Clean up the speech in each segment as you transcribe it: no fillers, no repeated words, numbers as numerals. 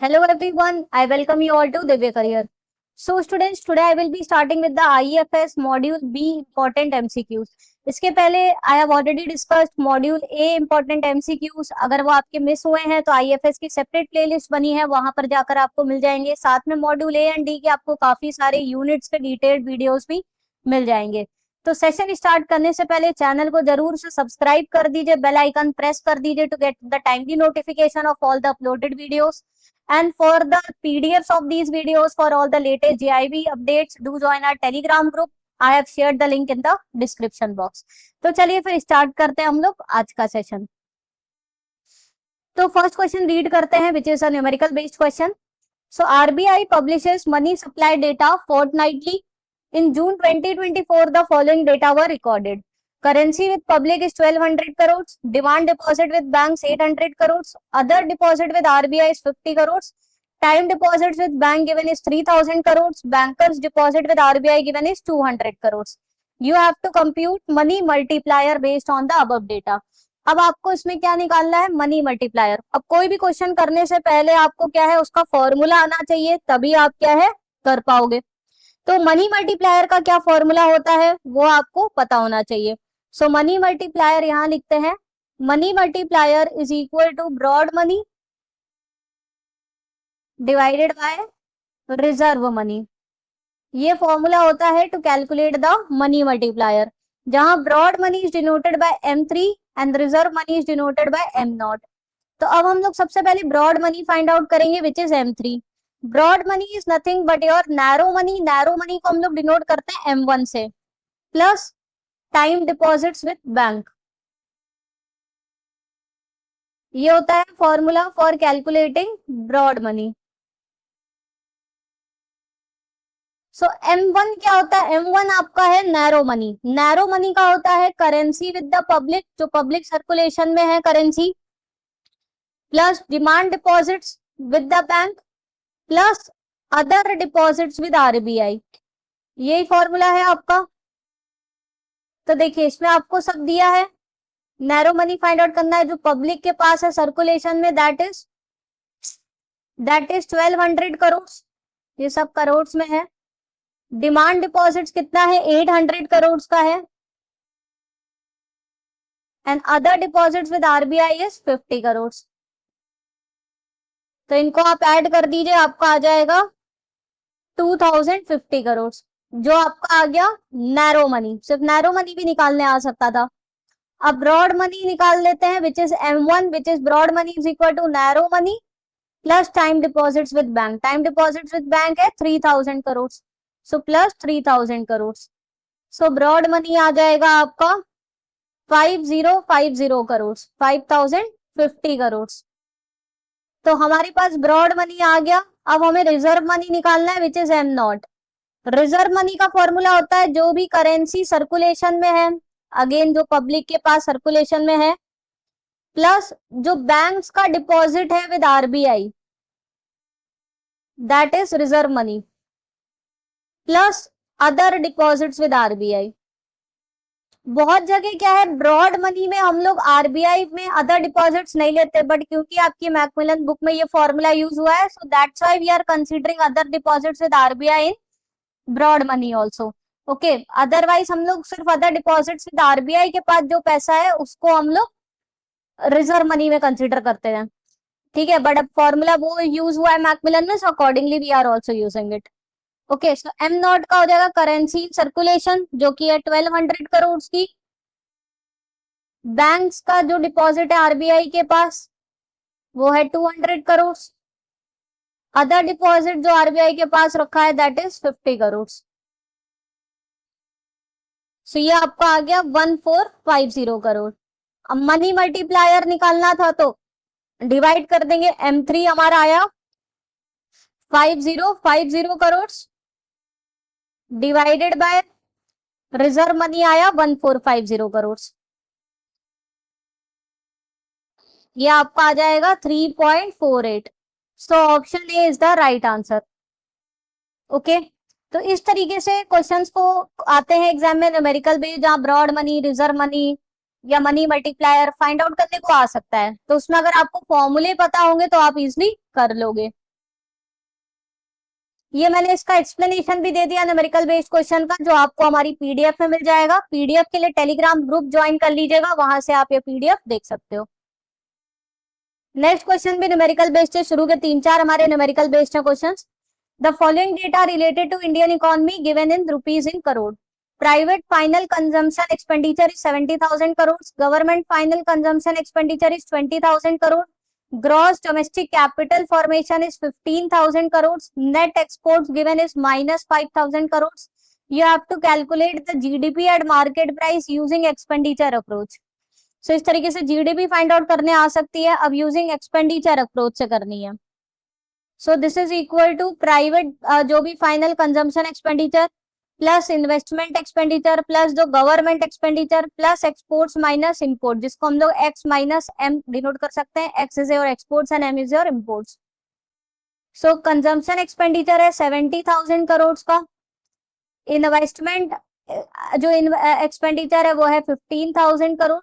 Hello everyone, I welcome you all to Divya Career. So students, today I will be starting with the IEFS Module B Important MCQs. इसके पहले I have already discussed Module A Important MCQs. अगर वो आपके miss हुए हैं तो IEFS की separate playlist बनी है, वहां पर जाकर आपको मिल जाएंगे. साथ में Module A एंड D के आपको काफी सारे यूनिट्स के डिटेल्ड वीडियोस भी मिल जाएंगे. तो सेशन स्टार्ट करने से पहले चैनल को जरूर से सब्सक्राइब कर दीजिए, बेल आइकन प्रेस कर दीजिए to get the timely notification of all the uploaded videos. And for the PDFs of these videos, for all the latest JIB updates, do join our Telegram group. I have shared the link in the description box. तो चलिए फिर start करते हैं हम लोग आज का session. तो फर्स्ट क्वेश्चन रीड करते हैं, which is a numerical based question. So RBI publishes money supply data fortnightly. In June 2024, the following data were recorded. Currency with public is 1200 crores. Demand deposit with banks 800 crores. Other deposit with RBI is 50 crores. Time deposits with bank given is 3000 crores. Bankers deposit with RBI given is 200 crores. You have to compute money multiplier based on the above data. अब आपको इसमें क्या निकालना है? Money multiplier. अब कोई भी question करने से पहले आपको क्या है, उसका फॉर्मूला आना चाहिए, तभी आप क्या है कर पाओगे. तो मनी मल्टीप्लायर का क्या फॉर्मूला होता है वो आपको पता होना चाहिए. सो मनी मल्टीप्लायर यहां लिखते हैं, money multiplier is equal to broad money divided by reserve money. ये फॉर्मूला होता है to calculate the money multiplier, जहां broad money is denoted by M3 and reserve money is denoted by M0. तो अब हम लोग सबसे पहले ब्रॉड मनी फाइंड आउट करेंगे, which is M3. Broad money is nothing but your narrow money. Narrow money को हम लोग डिनोट करते हैं M1 से, plus time deposits with bank. ये होता है formula for calculating broad money. So M1 क्या होता है? M1 आपका है नैरो मनी. नैरो मनी का होता है करेंसी विद द पब्लिक, जो पब्लिक सर्कुलेशन में है currency, plus demand deposits with the bank, plus other deposits with RBI. यही फॉर्मूला है आपका. तो देखिए इसमें आपको सब दिया है. नैरो मनी फाइंड आउट करना है, जो पब्लिक के पास है सर्कुलेशन में, दैट इज 1200 करोड़. ये सब करोड़ में है. डिमांड डिपॉजिट्स कितना है? 800 करोड़ का है. And other deposits with RBI is 50 crore. तो इनको आप ऐड कर दीजिए, आपका आ जाएगा 2050 करोड़, जो आपका आ गया नैरो मनी. सिर्फ नैरो मनी भी निकालने आ सकता था. अब ब्रॉड मनी निकाल लेते हैं, which is M1, which is broad money is equal to narrow money plus time deposits with bank. Time deposits with bank है 3000 crore, so plus 3000 crore. So broad money आ जाएगा आपका 5050 करोड़, 5050 करोड़. तो हमारे पास ब्रॉड मनी आ गया. अब हमें रिजर्व मनी निकालना है, which is M0. Reserve money का फॉर्मूला होता है जो भी करेंसी सर्कुलेशन में है, अगेन जो पब्लिक के पास सर्कुलेशन में है, प्लस जो बैंक्स का डिपॉजिट है with RBI, that is reserve money, plus other deposits with RBI. बहुत जगह क्या है, ब्रॉड मनी में हम लोग RBI में अदर डिपॉजिट्स नहीं लेते, बट क्योंकि आपकी मैकमिलन बुक में ये फॉर्मूला यूज हुआ है, so that's why we are considering other deposits with RBI in broad money also. Okay, otherwise हम लोग सिर्फ अदर डिपॉजिट्स विद RBI के पास जो पैसा है उसको हम लोग रिजर्व मनी में कंसीडर करते हैं. ठीक है, बट अब फॉर्मूला वो यूज हुआ है मैकमिलन में, so accordingly we are also using it. Okay, so M0 का हो जाएगा करेंसी सर्कुलेशन, जो कि है 1200 करोड़ की. बैंक्स का जो डिपॉजिट है RBI के पास वो है 200 करोड़. अदर डिपॉजिट जो RBI के पास रखा है दैट इज 50 करोड़. सो ये आपका आ गया 1450 करोड़. अब मनी मल्टीप्लायर निकालना था तो डिवाइड कर देंगे. M3 हमारा आया 5050 crore divided by reserve money आया 1450 करोड़. ये आपका आ जाएगा 3.48. सो option A is the right answer. Okay, तो इस तरीके से क्वेश्चंस को आते हैं एग्जाम में न्यूमेरिकल बेस्ड, जहां ब्रॉड मनी, रिजर्व मनी या मनी मल्टीप्लायर फाइंड आउट करने को आ सकता है. तो उसमें अगर आपको फॉर्मूले पता होंगे तो आप इजिली कर लोगे. ये मैंने इसका एक्सप्लेनेशन भी दे दिया न्यूमेरिकल बेस्ड क्वेश्चन का, जो आपको हमारी पीडीएफ में मिल जाएगा। पीडीएफ के लिए टेलीग्राम ग्रुप ज्वाइन कर लीजिएगा, वहां से आप ये पीडीएफ देख सकते हो। नेक्स्ट क्वेश्चन भी न्यूमेरिकल बेस्ड है, शुरू के 3-4 हमारे न्यूमेरिकल बेस्ड है questions. The following data related to Indian economy given in rupees in crore. Private final consumption expenditure is 70,000 crore, government final consumption expenditure is 20,000 crore, gross domestic capital formation is 15,000 crores, net exports given is minus 5,000 crores. You have to calculate the GDP at market price using expenditure approach. So इस तरीके से GDP find out करने आ सकती है, अब using expenditure approach से करनी है। So this is equal to private जो भी final consumption expenditure plus investment expenditure plus जो government expenditure plus exports minus import, जिसको हम लोग एक्स माइनस एम डिनोट कर सकते हैं। X is your exports and M is your imports. So consumption expenditure है 70,000 करोड़ का, इन्वेस्टमेंट जो एक्सपेंडिचर है वो है 15,000 करोड़,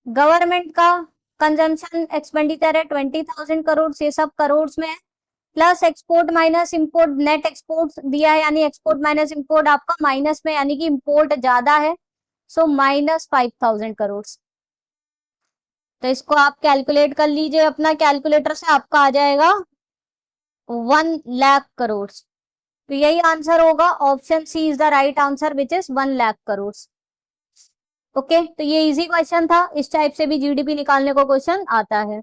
गवर्नमेंट का कंजम्पशन एक्सपेंडिचर है 20,000 करोड़, ये सब करोड़ में है, plus export minus import, net export दिया है यानी एक्सपोर्ट माइनस इंपोर्ट आपका माइनस में, यानी कि इंपोर्ट ज्यादा है, सो माइनस 5,000 करोड़। तो इसको आप कैलकुलेट कर लीजिए अपना कैलकुलेटर से, आपका आ जाएगा 1 लाख करोड़। तो यही आंसर होगा, option C is the right answer which is 1 lakh crore. Okay, तो ये इजी क्वेश्चन था, इस टाइप से भी जीडीपी निकालने को क्वेश्चन आता है।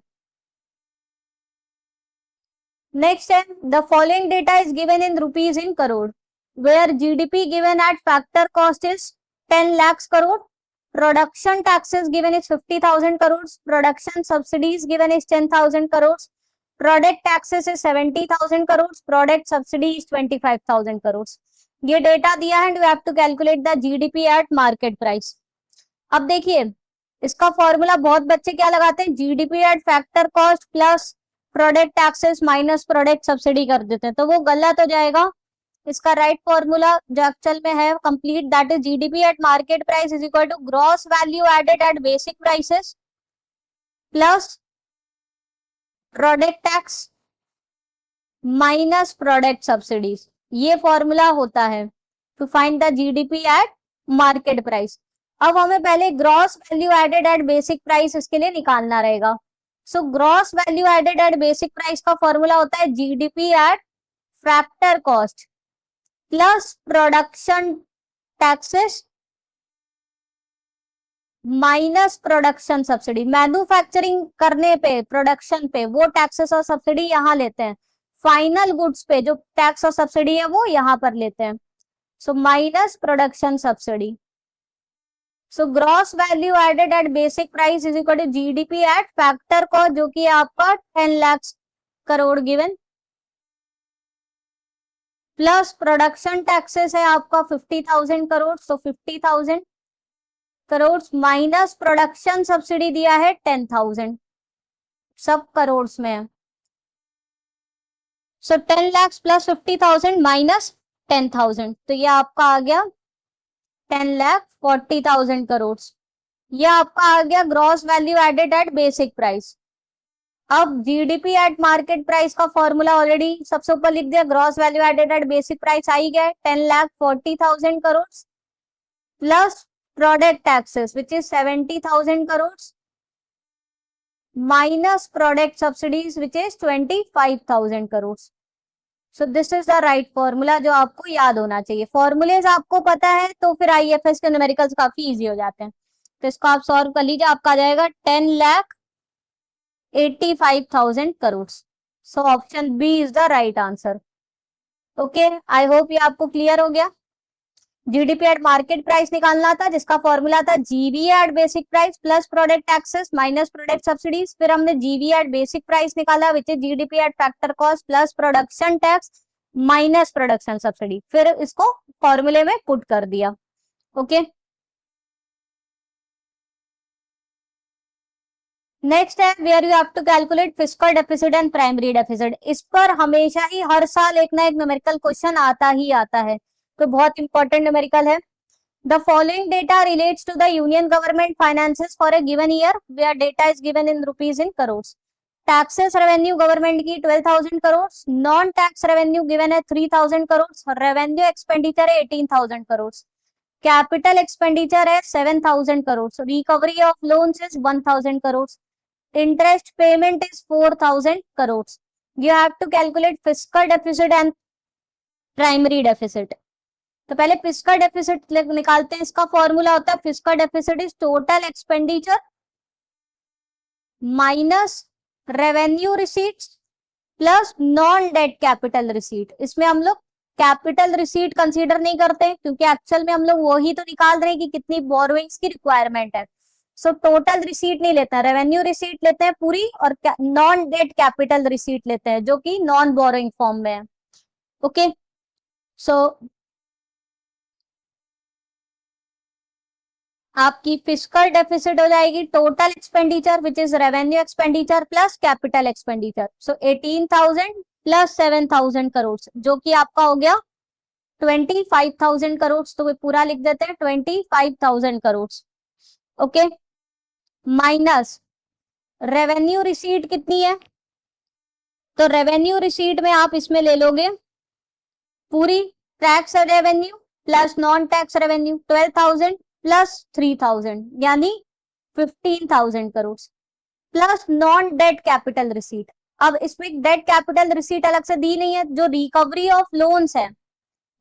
नेक्स्ट है the following data is given in rupees in crore, where GDP given at factor cost is 10 lakh crore, production taxes given is 50,000 crore, production subsidies given is 10,000 crore, product taxes is 70,000 crore, product subsidy is 25,000 crore. ये data दिया है and we have to calculate the GDP at market price. अब देखिए इसका formula बहुत बच्चे क्या लगाते हैं, GDP at factor cost plus product taxes minus product subsidy कर देते हैं, तो वो गलत हो जाएगा। इसका राइट फॉर्मूला जो एक्चुअल में है complete, that is GDP at market price is equal to gross value added at basic prices plus product tax minus product subsidies. ये फॉर्मूला होता है to find the GDP at market price. अब हमें पहले gross value added at basic price इसके लिए निकालना रहेगा। So gross value added at basic price का फॉर्मूला होता है GDP at factor cost plus production taxes minus production subsidy. Manufacturing करने पे प्रोडक्शन पे वो टैक्सेस और सब्सिडी यहाँ लेते हैं, फाइनल गुड्स पे जो टैक्स और सब्सिडी है वो यहाँ पर लेते हैं। So minus production subsidy. So gross value added at basic price is equal to GDP at factor cost, जो कि आपका 10 lakh crore given, plus production taxes है आपका 50,000 crore, so 50,000 crore minus production subsidy दिया है 10,000, सब करोड़ में है। सो 10 लाख प्लस 50,000 माइनस 10,000, तो ये आपका आ गया 10,40,000 करोड़। ये आपका आ गया gross value added at basic price. अब जीडीपी एट मार्केट प्राइस का फॉर्मूला ऑलरेडी सबसे ऊपर लिख दिया, gross value added at basic price आ ही गया 10,40,000 crore plus product taxes which is 70,000 crore minus product subsidies which is 25,000 crore. So this is the right formula जो आपको याद होना चाहिए। फॉर्मूलेज आपको पता है तो फिर आईएफएस के न्यूमेरिकल्स काफी इजी हो जाते हैं। तो इसको आप सॉल्व कर लीजिए, आपका आ जाएगा 10,85,000 crore. So option B is the right answer. Okay, I hope ये आपको क्लियर हो गया। जीडीपी एट मार्केट प्राइस निकालना था, जिसका फॉर्मूला था GVA at basic price plus product taxes minus product subsidies. फिर हमने जीबी एट बेसिक प्राइस निकाला which is GDP at factor cost plus production tax minus production subsidy, फिर इसको फॉर्मूले में पुट कर दिया। ओके, नेक्स्ट है where you have to calculate fiscal deficit and primary deficit. इस पर हमेशा ही हर साल एक ना एक न्यूमेरिकल क्वेश्चन आता ही आता है, तो बहुत इंपॉर्टेंट न्यूमेरिकल है। The following data relates to the union government finances for a given year where data is given in rupees in crore. Taxes revenue government की 12,000 crore, non tax revenue given है 3,000 crore, revenue expenditure है 18,000 crore, capital expenditure है 7,000 crore, recovery of loans is 1,000 crore, interest payment is 4,000 crores. You have to calculate fiscal deficit and primary deficit. तो पहले fiscal deficit निकालते हैं. इसका formula होता है fiscal deficit is total expenditure minus revenue receipts plus non debt capital receipt. इसमें हम लोग कैपिटल रिसीट कंसीडर नहीं करते क्योंकि एक्चुअल में हम लोग वही तो निकाल रहे हैं कि कितनी बोरोइंग्स की रिक्वायरमेंट है. सो टोटल रिसीट नहीं लेते हैं, रेवेन्यू रिसीट लेते हैं पूरी और नॉन डेट कैपिटल रिसीट लेते हैं जो कि नॉन बोरोइंग फॉर्म में है. ओके सो आपकी फिस्कल डेफिसिट हो जाएगी total expenditure which is revenue expenditure plus capital expenditure. So 18,000 plus 7,000 crore जो कि आपका हो गया 25,000 करोड़. तो वे पूरा लिख देते हैं 25,000 crore. Okay minus revenue receipt कितनी है, तो रेवेन्यू रिसीट में आप इसमें ले लोगे पूरी tax revenue plus non tax revenue 12,000 plus 3,000 यानी 15,000 crore plus non debt capital receipt. अब इसमें डेट कैपिटल रिसीट अलग से दी नहीं है. जो रिकवरी ऑफ लोन्स है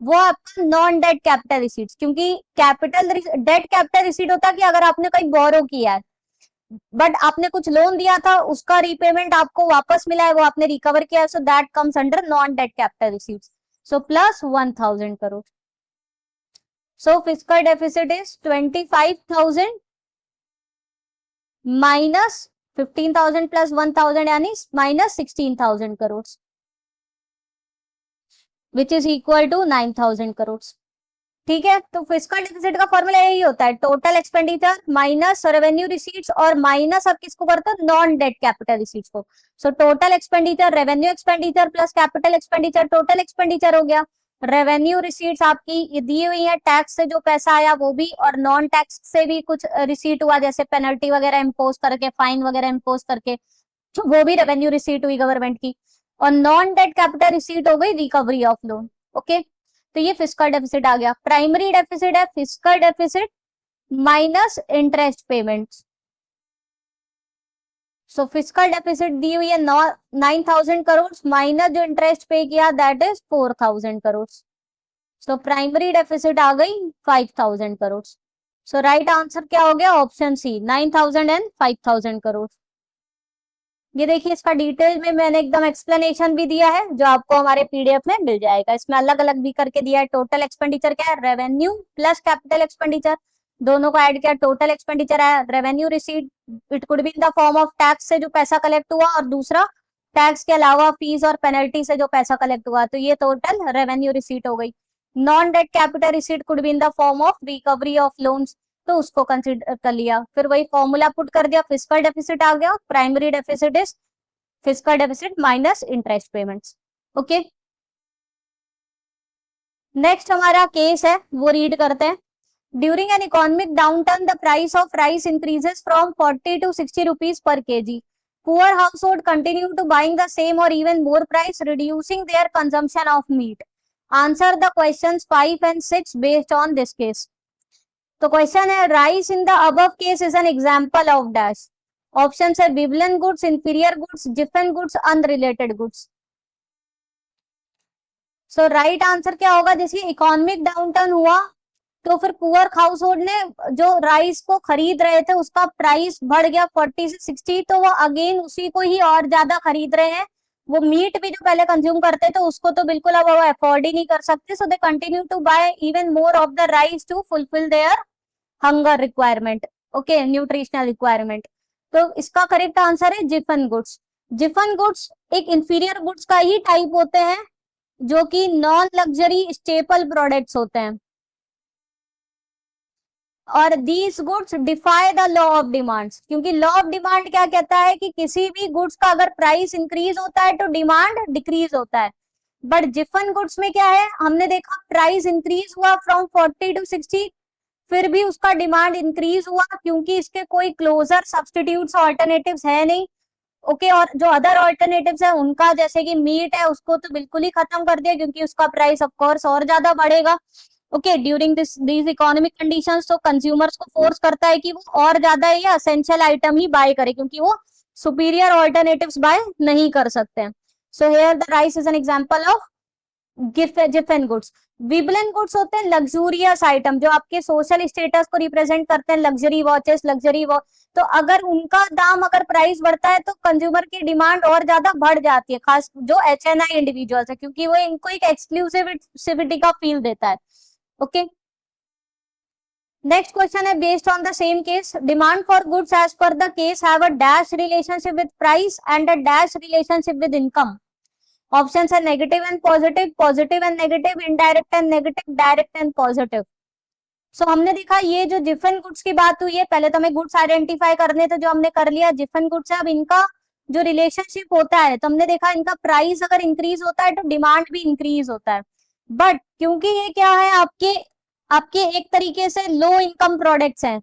वो आपका नॉन डेट कैपिटल रिसीट, क्योंकि कैपिटल डेट कैपिटल रिसीट होता है कि अगर आपने कोई बोरो किया है बट आपने कुछ लोन दिया था उसका रीपेमेंट आपको वापस मिला है वो आपने रिकवर किया है. So that comes under non debt capital receipt. So plus 1,000 crore. So fiscal deficit is 25,000 minus 15,000 plus 1,000 यानी minus 16,000 crore which is equal to 9,000 crore. ठीक है, तो फिस्कल डेफिसिट का फॉर्मूला यही होता है total expenditure minus revenue receipts और माइनस आप किसको करते हो नॉन डेट कैपिटल रिसीट्स को. So total expenditure revenue expenditure plus capital expenditure total expenditure हो गया. रेवेन्यू रिसीट्स आपकी दी हुई है, टैक्स से जो पैसा आया वो भी और नॉन टैक्स से भी कुछ रिसीट हुआ जैसे पेनल्टी वगैरह इम्पोज करके फाइन वगैरह इम्पोज करके तो वो भी रेवेन्यू रिसीट हुई गवर्नमेंट की. और नॉन डेट कैपिटल रिसीट हो गई रिकवरी ऑफ लोन. ओके तो ये फिस्कल डेफिसिट आ गया. प्राइमरी डेफिसिट है fiscal deficit minus interest payments. So fiscal deficit दी हुई है 9,000 करोड़ माइनस जो इंटरेस्ट पे किया that is 4,000 crore. So primary deficit आ गई 5,000 करोड़. सो राइट आंसर क्या हो गया ऑप्शन सी 9,000 एंड 5,000 करोड़. ये देखिए इसका डिटेल में मैंने एकदम एक्सप्लेनेशन भी दिया है जो आपको हमारे पीडीएफ में मिल जाएगा. इसमें अलग अलग भी करके दिया है. टोटल एक्सपेंडिचर क्या है रेवेन्यू प्लस कैपिटल एक्सपेंडिचर दोनों को ऐड किया टोटल एक्सपेंडिचर है. Revenue receipt it could be in the form of tax से जो पैसा कलेक्ट हुआ और दूसरा टैक्स के अलावा फीस और पेनल्टी से जो पैसा कलेक्ट हुआ. तो ये टोटल रेवेन्यू रिसीट हो गई. Non debt capital receipt could be in the form of recovery of loans तो उसको कंसिडर कर लिया. फिर वही फॉर्मूला पुट कर दिया फिस्कल डेफिसिट आ गया. Primary deficit is fiscal deficit minus interest payments. Okay next हमारा केस है वो रीड करते हैं. During an economic downturn the price of rice increases from 40 to 60 rupees per kg. Poor household continue to buying the same or even more price, reducing their consumption of meat. Answer the questions 5 and 6 based on this case. तो question है rice in the above case is an example of dash. Option है Veblen goods, inferior goods, Giffen goods, unrelated goods. So right answer क्या होगा जैसे economic downturn हुआ तो फिर poor house hold ने जो राइस को खरीद रहे थे उसका प्राइस बढ़ गया 40 से 60 तो वो अगेन उसी को ही और ज्यादा खरीद रहे हैं. वो मीट भी जो पहले कंज्यूम करते थे उसको तो बिल्कुल अब वो अफोर्ड ही नहीं कर सकते. So they continue to buy even more of the rice to fulfil their hunger requirement. Okay nutritional requirement. तो इसका करेक्ट आंसर है जिफन गुड्स. जिफन गुड्स एक इंफीरियर गुड्स का ही टाइप होते हैं जो कि नॉन लग्जरी स्टेपल प्रोडक्ट्स होते हैं और these goods defy the law of demand. क्योंकि लॉ ऑफ डिमांड क्या कहता है कि किसी भी गुड्स का अगर प्राइस इंक्रीज होता है तो डिमांड डिक्रीज होता है. बट जिफन गुड्स में क्या है हमने देखा प्राइस इंक्रीज हुआ फ्रॉम 40 to 60 फिर भी उसका डिमांड इंक्रीज हुआ क्योंकि इसके कोई क्लोजर सब्सटीट्यूट्स ऑल्टरनेटिव्स है नहीं. ओके, और जो अदर ऑल्टरनेटिव्स है उनका, जैसे कि मीट है, उसको तो बिल्कुल ही खत्म कर दिया क्योंकि उसका प्राइस ऑफ कोर्स और ज्यादा बढ़ेगा। Okay, during these economic conditions, तो कंज्यूमर्स को फोर्स करता है कि वो और ज्यादा ये असेंशियल आइटम ही बाय करे क्योंकि वो सुपीरियर ऑल्टरनेटिव्स बाय नहीं कर सकते हैं। So here the rice is an example of Giffen goods. Veblen goods होते हैं लग्जूरियस आइटम जो आपके सोशल स्टेटस को रिप्रेजेंट करते हैं, लग्जरी वॉचेस, लग्जरी वॉच। तो अगर उनका दाम, अगर प्राइस बढ़ता है तो कंज्यूमर की डिमांड और ज्यादा बढ़ जाती है, खास जो HNI इंडिविजुअल्स है, क्योंकि वो इनको एक एक्सक्लूसिविटी का फील देता है। ओके, नेक्स्ट क्वेश्चन है based on the same case, demand for goods as per the case have a dash relationship with price and a dash relationship with income. Option है negative and positive, positive and negative, indirect and negative, direct and positive. So हमने देखा ये जो Jiphan goods की बात हुई है, पहले तो हमें गुड्स आइडेंटिफाई करने थे जो हमने कर लिया, जिफन गुड्स है। अब इनका जो रिलेशनशिप होता है, तो हमने देखा इनका प्राइस अगर इंक्रीज होता है तो डिमांड भी इंक्रीज होता है। बट क्योंकि ये क्या है, आपके आपके एक तरीके से लो इनकम प्रोडक्ट्स हैं,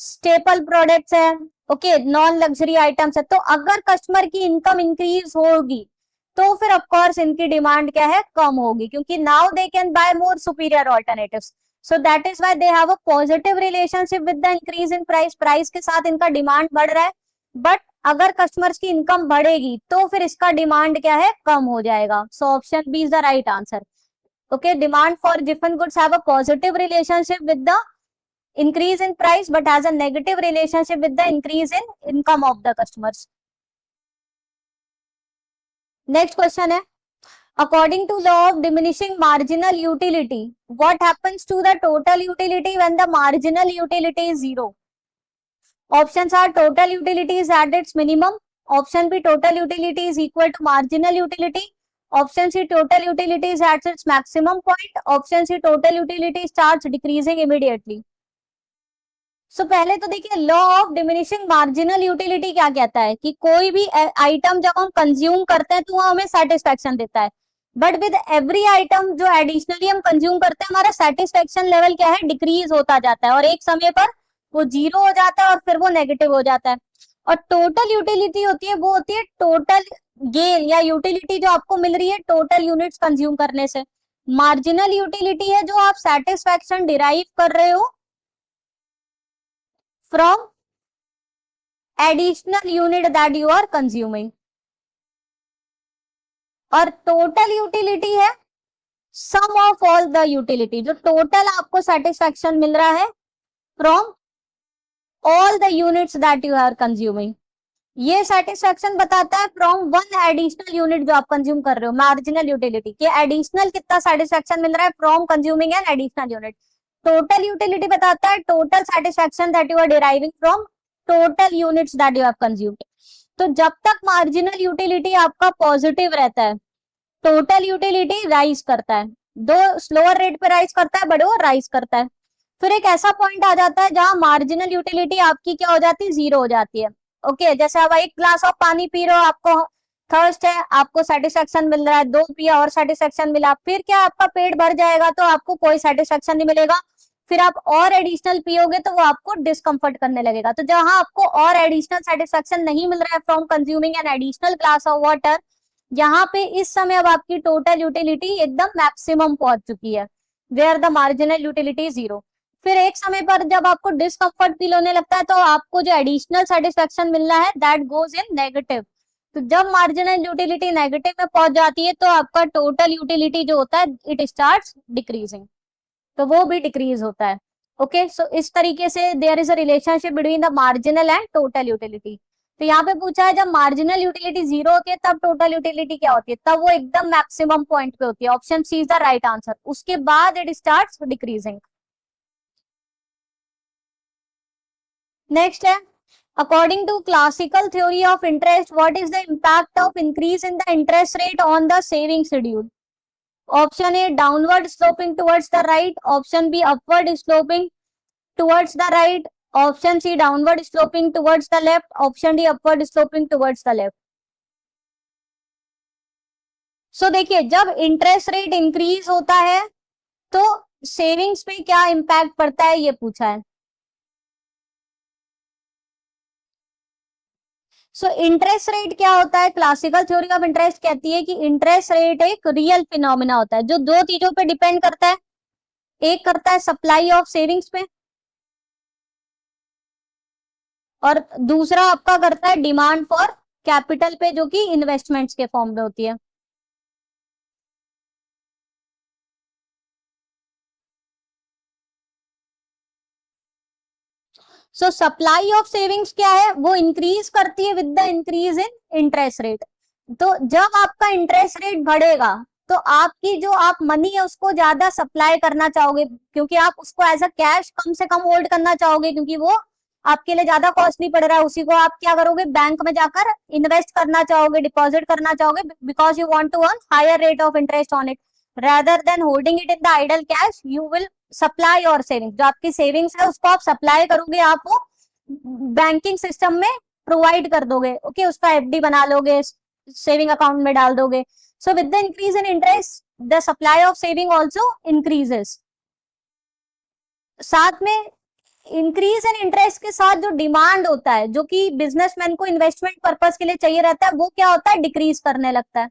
स्टेपल प्रोडक्ट्स हैं, ओके, नॉन लग्जरी आइटम्स है, तो अगर कस्टमर की इनकम इंक्रीज होगी तो फिर ऑफ कोर्स इनकी डिमांड क्या है, कम होगी, क्योंकि now they can buy more superior alternatives. So that is why they have a positive relationship with the increase in price, price के साथ इनका डिमांड बढ़ रहा है। बट अगर कस्टमर्स की इनकम बढ़ेगी तो फिर इसका डिमांड क्या है, कम हो जाएगा। So option B is the right answer. Okay, demand for different goods have a positive relationship with the increase in price but has a negative relationship with the increase in income of the customers. Next question है, according to law of diminishing marginal utility, what happens to the total utility when the marginal utility is zero? Options are total utility is at its minimum, option B total utility is equal to marginal utility, option C total utility is at its maximum point, option C total utility starts decreasing immediately. सो पहले तो देखिए, law of diminishing marginal utility क्या कहता है कि कोई भी item जब हम कंज्यूम करते हैं तो वो हमें सेटिस्फेक्शन देता है, बट विद एवरी आइटम जो एडिशनली हम कंज्यूम करते हैं, हमारा सेटिस्फेक्शन लेवल क्या है, डिक्रीज होता जाता है, और एक समय पर वो जीरो हो जाता है और फिर वो नेगेटिव हो जाता है। और टोटल यूटिलिटी होती है, वो होती है टोटल गेन या यूटिलिटी जो आपको मिल रही है टोटल यूनिट्स कंज्यूम करने से। मार्जिनल यूटिलिटी है जो आप सेटिस्फेक्शन डिराइव कर रहे हो from additional unit that you are consuming। और टोटल यूटिलिटी है sum of all the utility, जो टोटल आपको सेटिस्फेक्शन मिल रहा है from all the units that you are consuming. ये सेटिस्फेक्शन बताता है फ्रॉम वन एडिशनल यूनिट जो आप कंज्यूम कर रहे हो, मार्जिनल यूटिलिटी के एडिशनल कितना सेटिस्फेक्शन मिल रहा है from consuming an additional unit. Total utility बताता है total satisfaction that you are deriving from total units that you have consumed. तो जब तक मार्जिनल यूटिलिटी आपका पॉजिटिव रहता है, टोटल यूटिलिटी राइज करता है, दो स्लोअर रेट पे राइज करता है बट वो राइज करता है। फिर एक ऐसा पॉइंट आ जाता है जहां मार्जिनल यूटिलिटी आपकी क्या हो जाती है, जीरो हो जाती है। ओके, जैसे अब एक ग्लास ऑफ पानी पी रहे हो, आपको थर्स्ट है, आपको सेटिस्फेक्शन मिल रहा है, दो पिया और सेटिस्फेक्शन मिला, फिर क्या आपका पेट भर जाएगा तो आपको कोई सेटिस्फेक्शन नहीं मिलेगा, फिर आप और एडिशनल पियोगे तो वो आपको डिस्कम्फर्ट करने लगेगा। तो जहां आपको और एडिशनल सेटिस्फेक्शन नहीं मिल रहा है from consuming an additional glass of water, यहाँ पे इस समय अब आपकी टोटल यूटिलिटी एकदम मैक्सिमम पहुंच चुकी है, where the marginal utility zero. फिर एक समय पर जब आपको डिस्कम्फर्ट फील होने लगता है तो आपको जो एडिशनल सेटिस्फेक्शन मिलना है दैट गोज इन नेगेटिव। तो जब मार्जिनल यूटिलिटी नेगेटिव में पहुंच जाती है तो आपका टोटल यूटिलिटी जो होता है इट स्टार्ट्स डिक्रीजिंग, तो वो भी डिक्रीज होता है। ओके, सो इस तरीके से there is a relationship between the marginal and total utility. तो यहाँ पे पूछा है जब मार्जिनल यूटिलिटी जीरो होती है तब टोटल यूटिलिटी क्या होती है, तब वो एकदम मैक्सिमम पॉइंट पे होती है। Option C is the right answer, उसके बाद इट स्टार्ट्स डिक्रीजिंग। नेक्स्ट है, according to classical theory of interest what is the impact of increase in the interest rate on the saving schedule. Option A downward sloping towards the right, option B upward sloping towards the right, option C downward sloping towards the left, option D upward sloping towards the left। सो देखिए, जब interest rate increase होता है तो savings पे क्या impact पड़ता है ये पूछा है। सो इंटरेस्ट रेट क्या होता है? क्लासिकल थ्योरी ऑफ इंटरेस्ट कहती है कि इंटरेस्ट रेट एक रियल फिनोमिना होता है जो दो चीजों पे डिपेंड करता है। एक करता है सप्लाई ऑफ सेविंग्स पे, और दूसरा आपका करता है डिमांड फॉर कैपिटल पे, जो कि इन्वेस्टमेंट्स के फॉर्म में होती है। सो सप्लाई ऑफ सेविंग्स क्या है? वो इंक्रीज करती है with the increase in interest rate. तो जब आपका इंटरेस्ट रेट बढ़ेगा तो आपकी जो आप मनी है उसको ज्यादा सप्लाई करना चाहोगे, क्योंकि आप उसको एज अ कैश कम से कम होल्ड करना चाहोगे, क्योंकि वो आपके लिए ज्यादा कॉस्टली पड़ रहा है। उसी को आप क्या करोगे? बैंक में जाकर इन्वेस्ट करना चाहोगे, डिपॉजिट करना चाहोगे, because you want to earn higher rate of interest on it rather than holding it in the idle cash. You will supply your savings. जो आपकी सेविंग्स है उसको आप सप्लाई करोगे, आप वो बैंकिंग सिस्टम में प्रोवाइड कर दोगे। ओके, उसका एफडी बना लोगे, सेविंग अकाउंट में डाल दोगे। So with the increase in interest the supply of saving also increases. साथ में इंक्रीज इन इंटरेस्ट के साथ जो डिमांड होता है, जो कि बिजनेसमैन को इन्वेस्टमेंट पर्पज के लिए चाहिए रहता है, वो क्या होता है? डिक्रीज करने लगता है।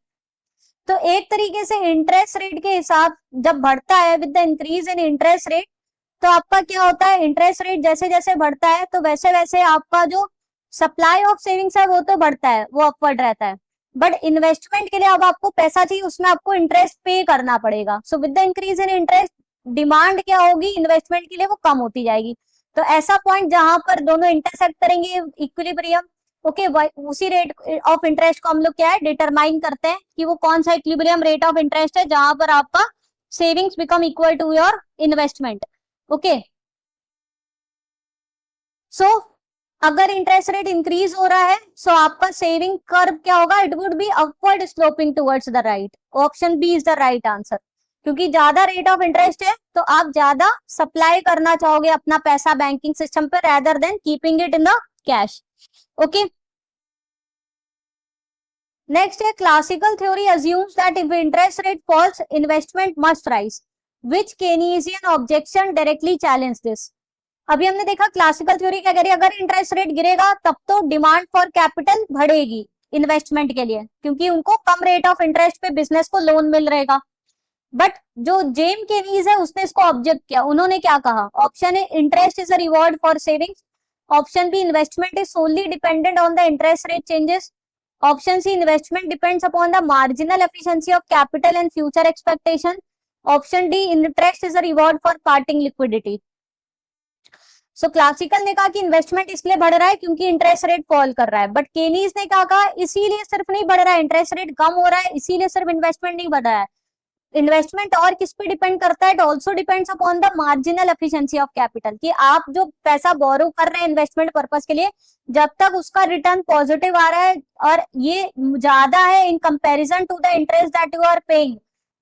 तो एक तरीके से इंटरेस्ट रेट के हिसाब जब बढ़ता है with the increase in interest rate, तो आपका क्या होता है? इंटरेस्ट रेट जैसे जैसे बढ़ता है तो वैसे वैसे आपका जो सप्लाई ऑफ सेविंग्स है वो तो बढ़ता है, वो अपवर्ड रहता है। बट इन्वेस्टमेंट के लिए अब आपको पैसा चाहिए, उसमें आपको इंटरेस्ट पे करना पड़ेगा। So with the increase in interest demand क्या होगी इन्वेस्टमेंट के लिए? वो कम होती जाएगी। तो ऐसा पॉइंट जहां पर दोनों इंटरसेक्ट करेंगे, इक्विलिब्रियम। ओके, उसी रेट ऑफ इंटरेस्ट को हम लोग क्या है? डिटरमाइन करते हैं कि वो कौन सा इक्विलिब्रियम रेट ऑफ इंटरेस्ट है जहां पर आपका savings become equal to your investment. Okay, so अगर इंटरेस्ट रेट इंक्रीज हो रहा है सो आपका सेविंग कर्व क्या होगा? It would be upward sloping towards the right. Option B is the right answer, क्योंकि ज्यादा रेट ऑफ इंटरेस्ट है तो आप ज्यादा सप्लाई करना चाहोगे अपना पैसा बैंकिंग सिस्टम पे, rather than keeping it in the cash. Okay, next है classical theory assumes that if interest rate falls investment must rise, which Keynesian objection directly challenge this? अभी हमने देखा क्लासिकल थ्योरी क्या कह रही है? अगर इंटरेस्ट रेट गिरेगा तब तो डिमांड फॉर कैपिटल बढ़ेगी इन्वेस्टमेंट के लिए, क्योंकि उनको कम रेट ऑफ इंटरेस्ट पे बिजनेस को लोन मिल रहेगा। बट जो जेम केनीज है उसने इसको ऑब्जेक्ट किया। उन्होंने क्या कहा? Option A, interest is a reward for savings. Option B, investment is solely dependent on the interest rate changes. Option C, investment depends upon the marginal efficiency of capital and future expectation. Option D, interest is a reward for parting liquidity. So classical ने कहा कि investment इसलिए बढ़ रहा है क्योंकि interest rate fall कर रहा है, बट केनीज ने क्या कहा? इसीलिए सिर्फ नहीं बढ़ रहा है, इंटरेस्ट रेट कम हो रहा है इसीलिए सिर्फ इन्वेस्टमेंट नहीं बढ़ रहा है। इन्वेस्टमेंट और किस पे डिपेंड करता है? It also depends upon the marginal efficiency of capital, कि आप जो पैसा बोरो कर रहे हैं इन्वेस्टमेंट पर्पस के लिए, जब तक उसका रिटर्न पॉजिटिव आ रहा है और ये ज्यादा है in comparison to the interest that you are paying,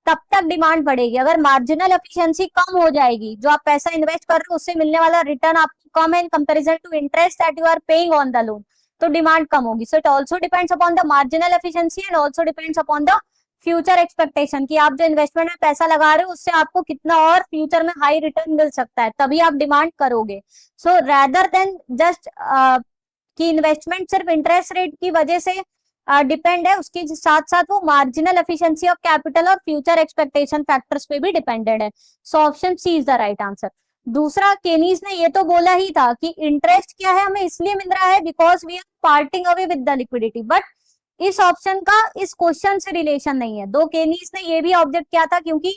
तब तक डिमांड बढ़ेगी। अगर मार्जिनल एफिशिएंसी कम हो जाएगी, जो आप पैसा इन्वेस्ट कर रहे हो उससे मिलने वाला रिटर्न आपको कम है in comparison to interest that you are paying on the loan, तो डिमांड कम होगी। So it also depends upon the marginal efficiency and also depends upon the future expectation, कि आप जो इन्वेस्टमेंट में पैसा लगा रहे हो उससे आपको कितना और फ्यूचर में हाई रिटर्न मिल सकता है, तभी आप डिमांड करोगे। सो रेदर देन जस्ट कि इन्वेस्टमेंट सिर्फ इंटरेस्ट रेट की वजह से डिपेंड है, उसके साथ साथ वो मार्जिनल एफिशिएंसी ऑफ कैपिटल और फ्यूचर एक्सपेक्टेशन फैक्टर्स पे भी डिपेंडेड है। So option C is the right answer. दूसरा, केनीज ने ये तो बोला ही था कि इंटरेस्ट क्या है, हमें इसलिए मिल रहा है because we are parting away with the liquidity, but इस ऑप्शन का इस क्वेश्चन से रिलेशन नहीं है। दो, केनीज ने ये भी ऑब्जेक्ट किया था क्योंकि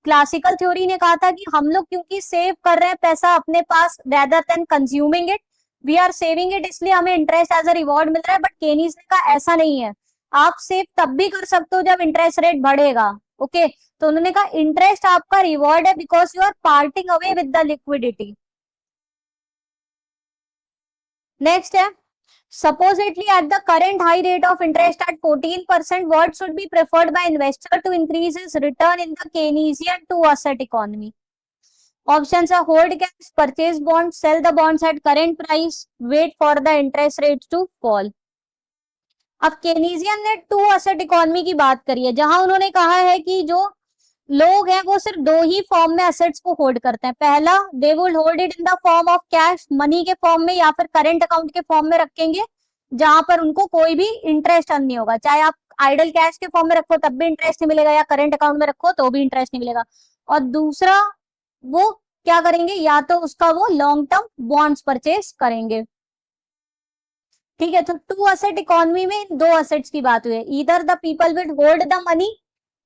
क्लासिकल थ्योरी ने कहा था कि हम लोग क्योंकि सेव कर रहे हैं पैसा अपने पास rather than consuming it, we are saving it, इसलिए हमें इंटरेस्ट एज अ रिवॉर्ड मिल रहा है। बट केनीज ने कहा ऐसा नहीं है, आप सेव तब भी कर सकते हो जब इंटरेस्ट रेट बढ़ेगा। ओके, तो उन्होंने कहा इंटरेस्ट आपका रिवॉर्ड है because you are parting away with the liquidity. Next है, supposedly at the current high rate of interest at 14%, what should be preferred by investor to increase his return in the Keynesian two asset economy? Options are hold cash, purchase bonds, sell the bonds at current price, wait for the interest rates to fall. अब Keynesian ने to asset economy की बात करी है, जहां उन्होंने कहा है कि जो लोग हैं वो सिर्फ दो ही फॉर्म में एसेट्स को होल्ड करते हैं। पहला, they will hold it in the form of cash, money के फॉर्म में या फिर करेंट अकाउंट के फॉर्म में रखेंगे, जहां पर उनको कोई भी इंटरेस्ट अर्न नहीं होगा, चाहे आप आइडल कैश के फॉर्म में रखो तब भी इंटरेस्ट नहीं मिलेगा, या करंट अकाउंट में रखो तो भी इंटरेस्ट नहीं मिलेगा। और दूसरा वो क्या करेंगे, या तो उसका वो लॉन्ग टर्म बॉन्ड्स परचेज करेंगे। ठीक है, तो टू असेट इकोनॉमी में दो असेट्स की बात हुई है, either the people will hold the money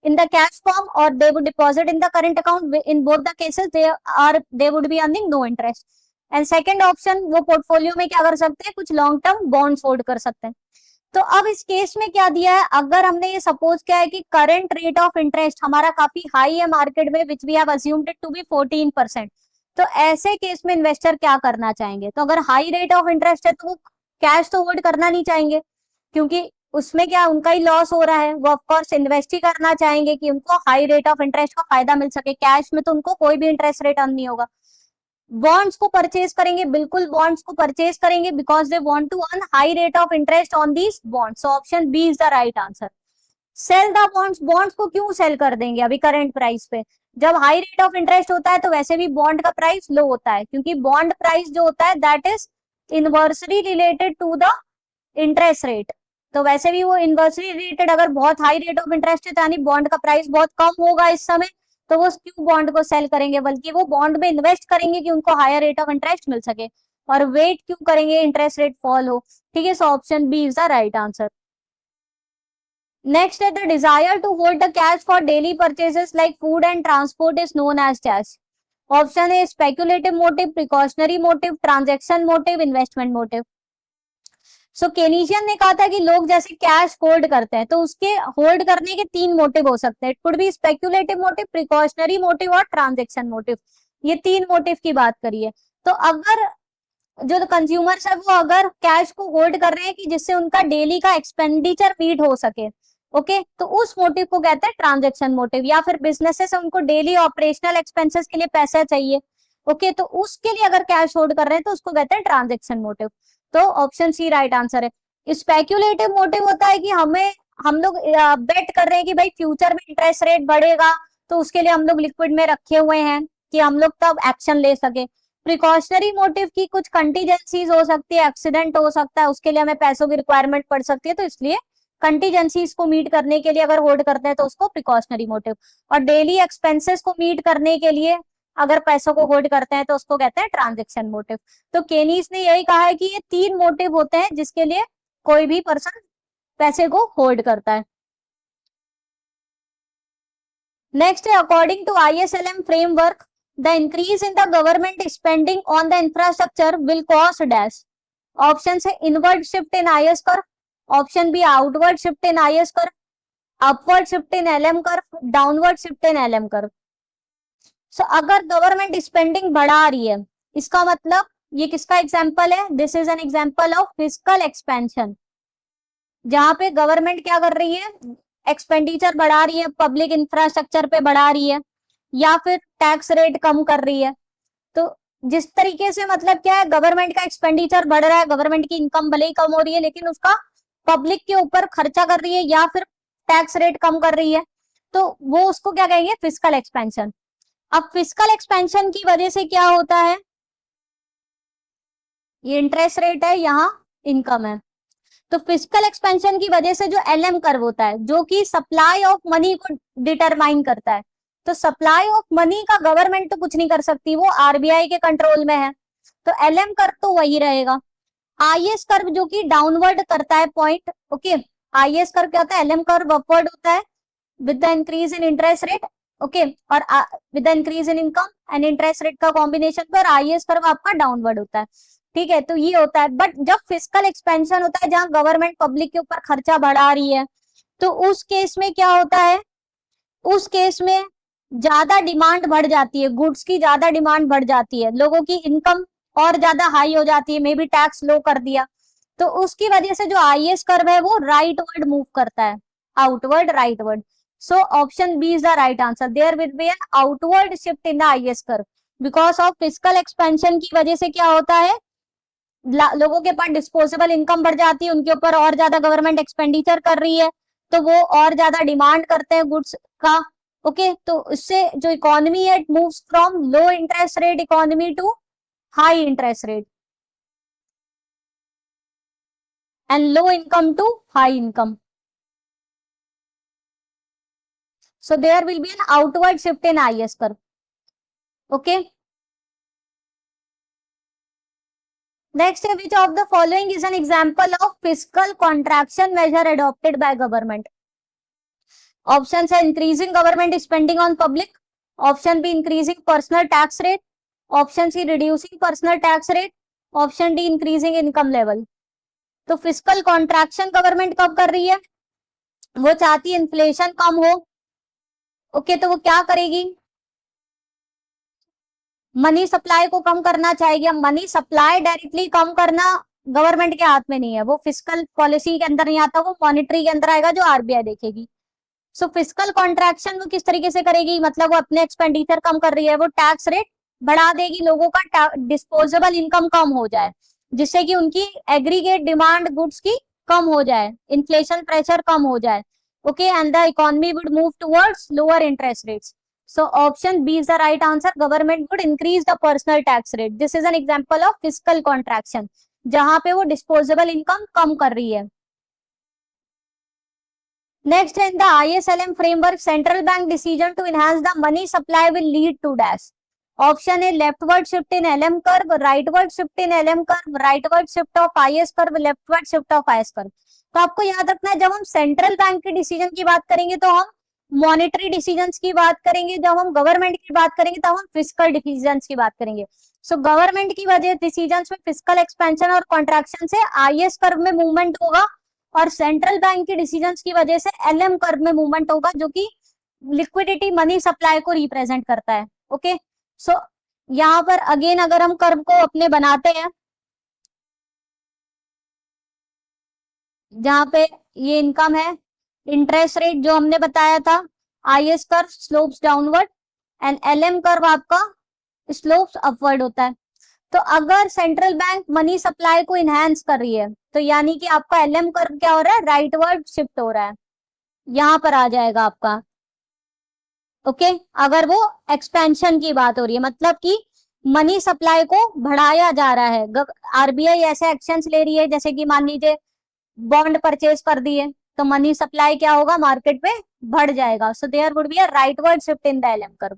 in the cash form or they would deposit in the current account. In both the cases they would be earning no interest. And second option, वो portfolio में क्या कर सकते हैं, कुछ long term bonds hold कर सकते हैं। तो अब इस केस में क्या दिया है, अगर हमने ये सपोज किया है कि करंट रेट ऑफ इंटरेस्ट हमारा काफी हाई है मार्केट में, which we have assumed it to be 14%, तो ऐसे केस में इन्वेस्टर क्या करना चाहेंगे, तो अगर हाई रेट ऑफ इंटरेस्ट है तो वो कैश तो होल्ड करना नहीं चाहेंगे, क्योंकि उसमें क्या उनका ही लॉस हो रहा है, वो ऑफकोर्स इन्वेस्ट ही करना चाहेंगे कि उनको हाई रेट ऑफ इंटरेस्ट का फायदा मिल सके, कैश में तो उनको कोई भी इंटरेस्ट रेट अर्न नहीं होगा। बॉन्ड्स को परचेज करेंगे, बिल्कुल बॉन्ड्स को परचेज करेंगे because they want to earn high rate of interest on these bonds, so option B is the right answer. Sell the bonds, bonds को क्यों सेल कर देंगे अभी करंट प्राइस पे, जब हाई रेट ऑफ इंटरेस्ट होता है तो वैसे भी बॉन्ड का प्राइस लो होता है, क्योंकि बॉन्ड प्राइस जो होता है that is inversely related to the interest rate, तो वैसे भी वो इनवर्सली रिलेटेड, अगर बहुत हाई रेट ऑफ इंटरेस्ट है यानी बॉन्ड का प्राइस बहुत कम होगा इस समय, तो वो क्यों बॉन्ड को सेल करेंगे, बल्कि वो बॉन्ड में इन्वेस्ट करेंगे कि उनको हायर रेट ऑफ इंटरेस्ट मिल सके, और वेट क्यों करेंगे इंटरेस्ट रेट फॉल हो। ठीक है, so option B is the right answer. Next है the desire to hold the cash for daily purchases like food and transport is known as cash. Option A speculative motive, precautionary motive, transaction motive, investment motive. So Keynesian ने कहा था कि लोग जैसे cash hold करते हैं तो उसके होल्ड करने के तीन मोटिव हो सकते हैं, it could be speculative motive, precautionary motive और ट्रांजेक्शन मोटिव, ये तीन मोटिव की बात करिए। तो अगर जो कंज्यूमर्स है वो अगर कैश को होल्ड कर रहे हैं कि जिससे उनका डेली का एक्सपेंडिचर मीट हो सके, ओके, तो उस मोटिव को कहते हैं ट्रांजेक्शन मोटिव, या फिर बिजनेसेस उनको डेली ऑपरेशनल एक्सपेंसेस के लिए पैसा चाहिए, ओके, तो उसके लिए अगर कैश होल्ड कर रहे हैं तो उसको कहते हैं ट्रांजेक्शन मोटिव, तो ऑप्शन सी राइट आंसर है। स्पेक्युलेटिव मोटिव होता है कि हम लोग बेट कर रहे हैं कि भाई फ्यूचर में इंटरेस्ट रेट बढ़ेगा, तो उसके लिए हम लोग लिक्विड में रखे हुए हैं कि हम लोग तब एक्शन ले सके। प्रिकॉशनरी मोटिव की कुछ कंटीजेंसीज हो सकती है, एक्सीडेंट हो सकता है, उसके लिए हमें पैसों की रिक्वायरमेंट पड़ सकती है, तो इसलिए कंटीजेंसीज को मीट करने के लिए अगर होल्ड करते हैं तो उसको प्रिकॉशनरी मोटिव, और डेली एक्सपेंसेस को मीट करने के लिए अगर पैसों को होल्ड करते हैं तो उसको कहते हैं ट्रांजेक्शन मोटिव। तो केनीस ने यही कहा है कि ये तीन मोटिव होते हैं जिसके लिए कोई भी पर्सन पैसे को होल्ड करता है। नेक्स्ट है according to ISLM framework the increase in the government spending on the infrastructure will cause dash. Option है inward shift in IS curve, option B outward shift in IS curve, upward shift in LM curve, downward shift in LM curve. So अगर government spending बढ़ा रही है, इसका मतलब ये किसका example है, this is an example of fiscal expansion, जहां पे गवर्नमेंट क्या कर रही है, एक्सपेंडिचर बढ़ा रही है, पब्लिक इंफ्रास्ट्रक्चर पे बढ़ा रही है, या फिर टैक्स रेट कम कर रही है। तो जिस तरीके से मतलब क्या है, गवर्नमेंट का एक्सपेंडिचर बढ़ रहा है, गवर्नमेंट की इनकम भले ही कम हो रही है लेकिन उसका पब्लिक के ऊपर खर्चा कर रही है, या फिर टैक्स रेट कम कर रही है, तो वो उसको क्या कहेंगे, फिस्कल एक्सपेंशन। अब फिस्कल एक्सपेंशन की वजह से क्या होता है, ये इंटरेस्ट रेट है, यहाँ इनकम है, तो फिस्कल एक्सपेंशन की वजह से जो LM कर्व होता है जो कि सप्लाई ऑफ मनी को डिटरमाइन करता है, तो सप्लाई ऑफ मनी का गवर्नमेंट तो कुछ नहीं कर सकती, वो RBI के कंट्रोल में है, तो LM कर्व तो वही रहेगा। IS कर्व जो कि डाउनवर्ड करता है पॉइंट, ओके, IS कर्व क्या होता है, LM कर्व अपवर्ड होता है with the increase in interest rate, okay, और with the increase in income and interest rate का कॉम्बिनेशन पर IS कर्व आपका डाउनवर्ड होता है। ठीक है, तो ये होता है, बट जब फिस्कल एक्सपेंशन होता है जहां गवर्नमेंट पब्लिक के ऊपर खर्चा बढ़ा रही है, तो उस केस में क्या होता है, उस केस में ज्यादा डिमांड बढ़ जाती है, गुड्स की ज्यादा डिमांड बढ़ जाती है, लोगों की इनकम और ज्यादा हाई हो जाती है, मे बी टैक्स लो कर दिया, तो उसकी वजह से जो IS कर्व है वो राइटवर्ड मूव करता है, outward rightward. So option B is the right answer, there will be an outward shift in the IS curve because of fiscal expansion की वजह से क्या होता है, लोगों के पास डिस्पोजेबल इनकम बढ़ जाती है, उनके ऊपर और ज्यादा गवर्नमेंट एक्सपेंडिचर कर रही है, तो वो और ज्यादा डिमांड करते हैं गुड्स का, ओके, तो इससे जो इकोनॉमी है it moves from low interest rate economy to high interest rate, and low income to high income. So there will be an outward shift in IS curve. Okay. Next, which of the following is an example of fiscal contraction measure adopted by government? Options are increasing government spending on public. Option B, increasing personal tax rate. Option C, reducing personal tax rate. Option D, increasing income level. तो fiscal contraction government कब कर रही है? वो चाहती है inflation कम हो. Okay, तो वो क्या करेगी? मनी सप्लाई को कम करना चाहेगी. मनी सप्लाई डायरेक्टली कम करना गवर्नमेंट के हाथ में नहीं है, वो फिस्कल पॉलिसी के अंदर नहीं आता, वो मॉनिटरी के अंदर आएगा जो आरबीआई देखेगी. सो फिस्कल कॉन्ट्रैक्शन वो किस तरीके से करेगी? मतलब वो अपने एक्सपेंडिचर कम कर रही है, वो टैक्स रेट बढ़ा देगी, लोगों का डिस्पोजेबल इनकम कम हो जाए, जिससे कि उनकी एग्रीगेट डिमांड गुड्स की कम हो जाए, इन्फ्लेशन प्रेशर कम हो जाए. Okay, and the economy would move towards lower interest rates. So option B is the right answer. Government would increase the personal tax rate. This is an example of fiscal contraction, जहां पे वो disposable income कम कर रही है. Next, in the ISLM framework, central bank decision to enhance the money supply will lead to dash. Option A, leftward shift in LM curve, rightward shift in LM curve, rightward shift of IS curve, leftward shift of IS curve. तो आपको याद रखना है, जब हम central bank के decision की बात करेंगे तो हम मॉनेटरी डिसीजंस की बात करेंगे, जब हम गवर्नमेंट की बात करेंगे तब हम फिस्कल डिसीजंस की बात करेंगे. सो गवर्नमेंट की वजह डिसीजंस में फिस्कल एक्सपेंशन और कॉन्ट्रैक्शन से आईएस कर्व में मूवमेंट होगा, और सेंट्रल बैंक की डिसीजंस की वजह से एलएम कर्व में मूवमेंट होगा, जो कि लिक्विडिटी मनी सप्लाई को रिप्रेजेंट करता है. ओके, सो यहाँ पर अगेन अगर हम कर्व को अपने बनाते हैं, जहां पे ये इनकम है, इंटरेस्ट रेट जो हमने बताया था, IS curve slopes downward and LM curve आपका स्लोप्स अपवर्ड होता है. तो अगर सेंट्रल बैंक मनी सप्लाई को इनहेंस कर रही है, तो यानी कि आपका एलएम कर्व क्या हो रहा है? राइटवर्ड शिफ्ट हो रहा है, यहां पर आ जाएगा आपका. ओके, अगर वो एक्सपेंशन की बात हो रही है, मतलब कि मनी सप्लाई को बढ़ाया जा रहा है, आरबीआई ऐसे एक्शंस ले रही है, जैसे कि मान लीजिए बॉन्ड परचेज कर दिए, तो मनी सप्लाई क्या होगा? मार्केट में बढ़ जाएगा. So there would be a rightward shift in the LM curve.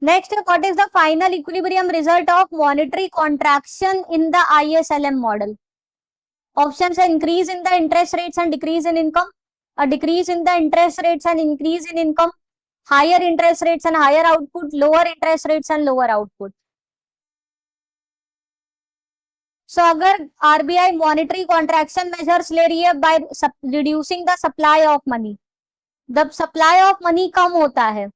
Next, what is the final equilibrium result of monetary contraction in the ISLM model? Option है increase in the interest rates and decrease in income, a decrease in the interest rates and increase in income, higher interest rates and higher output, lower interest rates and lower output. So अगर RBI monetary contraction measures ले रही है by reducing the supply of money, जब supply of money कम होता है,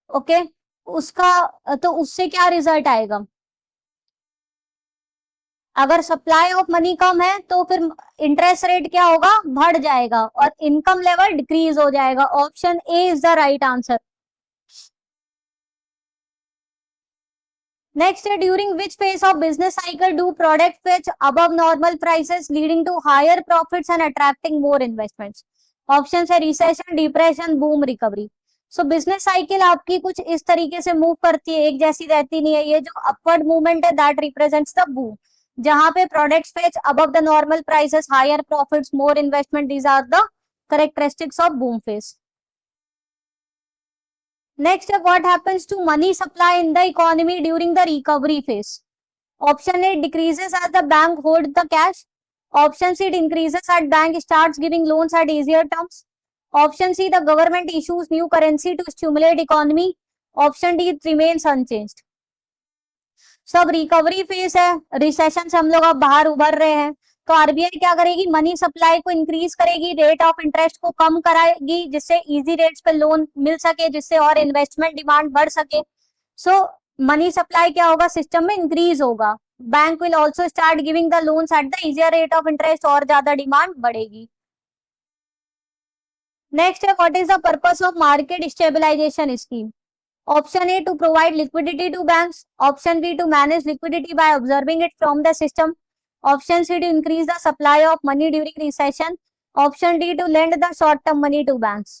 okay, उसका तो उससे क्या रिजल्ट आएगा? अगर सप्लाई ऑफ मनी कम है तो फिर इंटरेस्ट रेट क्या होगा? बढ़ जाएगा और इनकम लेवल डिक्रीज हो जाएगा. Option A is the right answer. Next, during which phase of business cycle do product fetch above normal prices leading to higher profits and attracting more investments? Option है recession, depression, boom, recovery. So business cycle आपकी कुछ इस तरीके से move करती है, एक जैसी रहती नहीं है. ये जो अपवर्ड मूवमेंट है दैट रिप्रेजेंट्स द बूम, जहां पे products fetch above the normal prices, higher profits, more investment, these are the characteristics of boom phase. Next, what happens to money supply in the economy during the recovery phase? Option A, decreases as the bank holds the cash. Option C, it increases as bank starts giving loans at easier terms. Option C, the government issues new currency to stimulate economy. Option D, it remains unchanged. सब recovery phase है, recession से हम लोग अब बाहर उभर रहे हैं, तो आरबीआई क्या करेगी? मनी सप्लाई को इंक्रीज करेगी, रेट ऑफ इंटरेस्ट को कम कराएगी, जिससे इजी रेट्स पे लोन मिल सके, जिससे और इन्वेस्टमेंट डिमांड बढ़ सके. सो मनी सप्लाई क्या होगा? सिस्टम में इंक्रीज होगा. Bank will also start giving the loans at the easier rate of interest, और ज्यादा डिमांड बढ़ेगी. नेक्स्ट है, what is the purpose of market stabilization scheme? Option A, to provide liquidity to banks. Option B, to manage liquidity by observing it from the system. Option C, to increase the supply of money during recession. Option D, to lend the short term money to banks.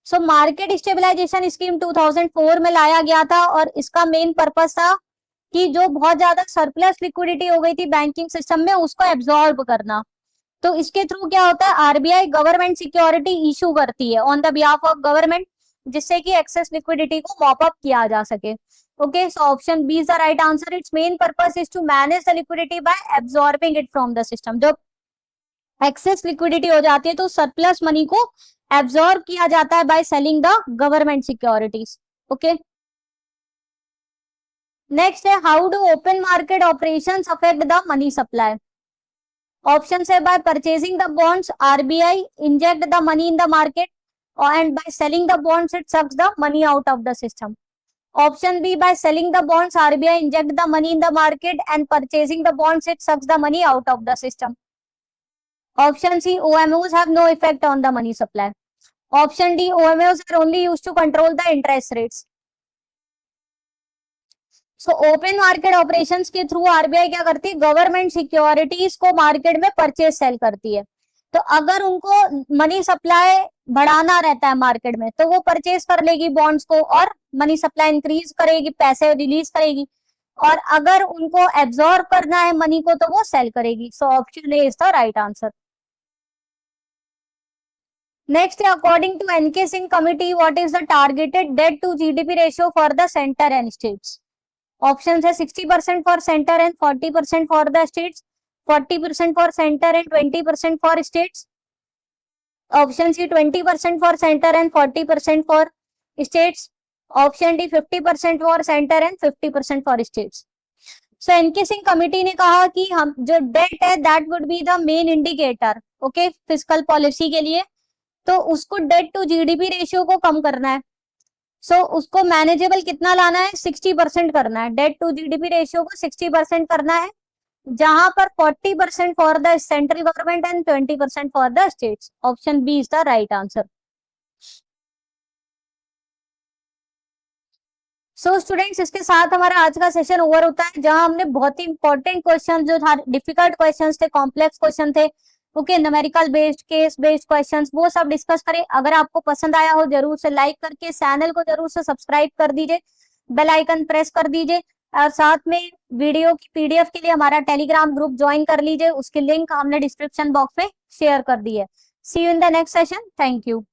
So market stabilization scheme 2004 में लाया गया था, और इसका main purpose था कि जो बहुत ज्यादा सरप्लस लिक्विडिटी हो गई थी बैंकिंग सिस्टम में उसको एब्जॉर्ब करना। तो इसके थ्रू क्या होता है, आरबीआई गवर्नमेंट सिक्योरिटी इशू करती है on the behalf of government, जिससे कि एक्सेस लिक्विडिटी को मॉप अप किया जा सके। Okay, so option B is the right answer. It's main purpose is to manage the liquidity by absorbing it from the system. जब excess liquidity हो जाती है तो सरप्लस मनी को एब्जॉर्ब किया जाता है by selling the government securities. Okay, next है how do open market operations affect the money supply. Option है by purchasing the bonds RBI inject the money in the market, and by selling the bonds it sucks the money out of the system. Option B, by selling the bonds RBI inject the money in the market, and purchasing the bonds it sucks the money out of the system. Option C, OMOs have no effect on the money supply. Option D, OMOs are only used to control the interest rates. So open market operations के through RBI क्या करती है, government securities को market में purchase sale करती है। तो अगर उनको मनी सप्लाई बढ़ाना रहता है मार्केट में तो वो परचेज कर लेगी बॉन्ड्स को और मनी सप्लाई इंक्रीज करेगी, पैसे रिलीज करेगी। और अगर उनको एब्जॉर्ब करना है मनी को तो वो सेल करेगी। So option A is the right answer. Next, according to NK Singh committee what is the targeted debt to GDP ratio for the centre and states. Option है 60% for centre and 40% for the states, 40% for centre and 20% for states. Option C 20% for centre and 40% for states. Option D 50% for centre and 50% for states. So NK Singh committee ने कहा कि हम जो date है that would be the main indicator okay fiscal policy के लिए। तो उसको डेट टू जीडीपी रेशियो को कम करना है। सो उसको मैनेजेबल कितना लाना है, 60% करना है। डेट टू जीडीपी रेशियो को 60% करना है, जहां पर 40% for the central government and 20% for the states. Option B is the right answer. So students, इसके साथ हमारा आज का सेशन ओवर होता है, जहां हमने बहुत ही इंपॉर्टेंट क्वेश्चन जो था, डिफिकल्ट क्वेश्चन थे, कॉम्प्लेक्स क्वेश्चन थे, okay, numerical based, case based questions, वो सब डिस्कस करें। अगर आपको पसंद आया हो जरूर से लाइक करके चैनल को जरूर से सब्सक्राइब कर दीजिए, बेल आइकन प्रेस कर दीजिए और साथ में वीडियो की पीडीएफ के लिए हमारा टेलीग्राम ग्रुप ज्वाइन कर लीजिए। उसकी लिंक हमने डिस्क्रिप्शन बॉक्स में शेयर कर दी है। See you in the next session. Thank you.